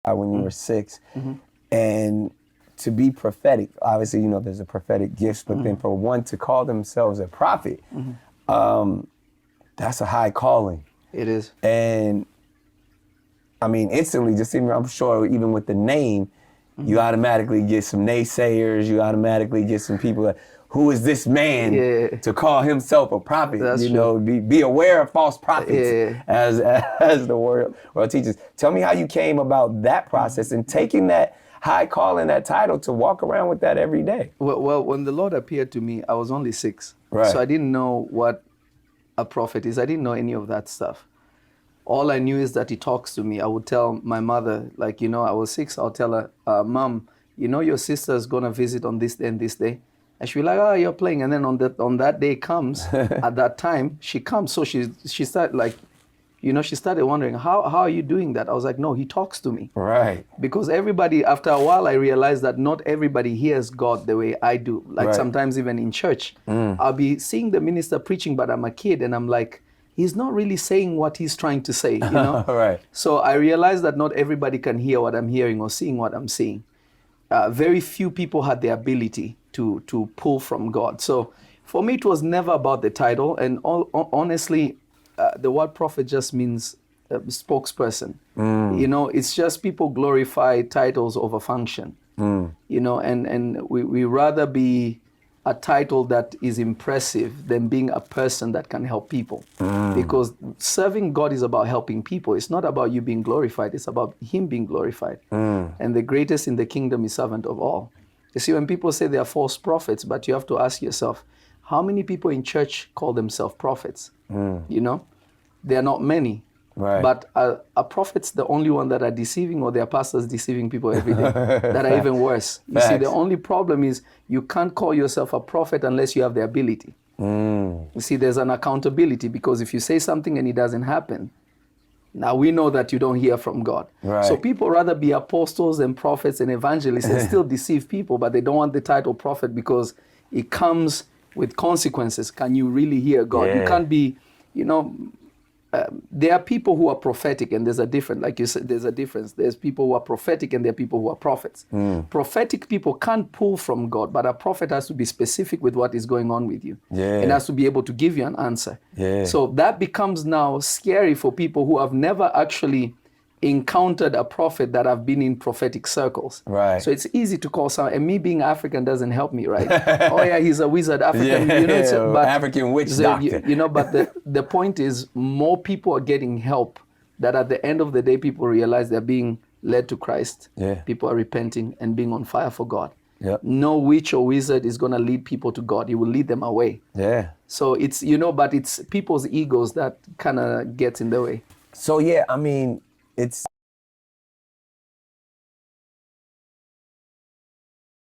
when you were 6, and to be prophetic, obviously, there's a prophetic gift, but then for one to call themselves a prophet, that's a high calling. It is. And I mean, instantly, just even, I'm sure even with the name, you automatically get some naysayers, you automatically get some people that, who is this man to call himself a prophet? That's Be aware of false prophets, as the word teaches. Tell me how you came about that process and taking that high calling, that title, to walk around with that every day. Well, when the Lord appeared to me, I was only 6. Right. So I didn't know what a prophet is. I didn't know any of that stuff. All I knew is that he talks to me. I would tell my mother, I was 6, I'll tell her, Mom, your sister's going to visit on this day and this day. And she'll be like, oh, you're playing. And then on that day comes, at that time, she comes. So she started she started wondering, how are you doing that? I was like, no, he talks to me. Right. Because everybody, after a while, I realized that not everybody hears God the way I do. Sometimes even in church, I'll be seeing the minister preaching, but I'm a kid and I'm like, he's not really saying what he's trying to say, Right. So I realized that not everybody can hear what I'm hearing or seeing what I'm seeing. Very few people had the ability to pull from God. So for me, it was never about the title. And honestly, the word prophet just means spokesperson. It's just people glorify titles over function. And we rather be a title that is impressive than being a person that can help people. Because serving God is about helping people. It's not about you being glorified. It's about him being glorified. And the greatest in the kingdom is servant of all. You see, when people say they are false prophets, but you have to ask yourself, how many people in church call themselves prophets? There are not many. Right. But a prophet's the only one that are deceiving, or their pastors deceiving people every day that are even worse. You see, the only problem is you can't call yourself a prophet unless you have the ability. You see, there's an accountability, because if you say something and it doesn't happen, now we know that you don't hear from God. Right. So people rather be apostles and prophets and evangelists and still deceive people, but they don't want the title prophet because it comes with consequences. Can you really hear God? Yeah. You can't be, there are people who are prophetic, and there's a difference. Like you said, there's a difference. There's people who are prophetic and there are people who are prophets. Prophetic people can't pull from God, but a prophet has to be specific with what is going on with you. And has to be able to give you an answer. So that becomes now scary for people who have never actually encountered a prophet that have been in prophetic circles. Right. So it's easy to call someone, and me being African doesn't help me, right? Oh yeah, he's a wizard, African, but African witch doctor. But the point is, more people are getting help, that at the end of the day, people realize they're being led to Christ. People are repenting and being on fire for God. No witch or wizard is going to lead people to God. He will lead them away. So it's, but it's people's egos that kind of gets in the way. So yeah, I mean, it's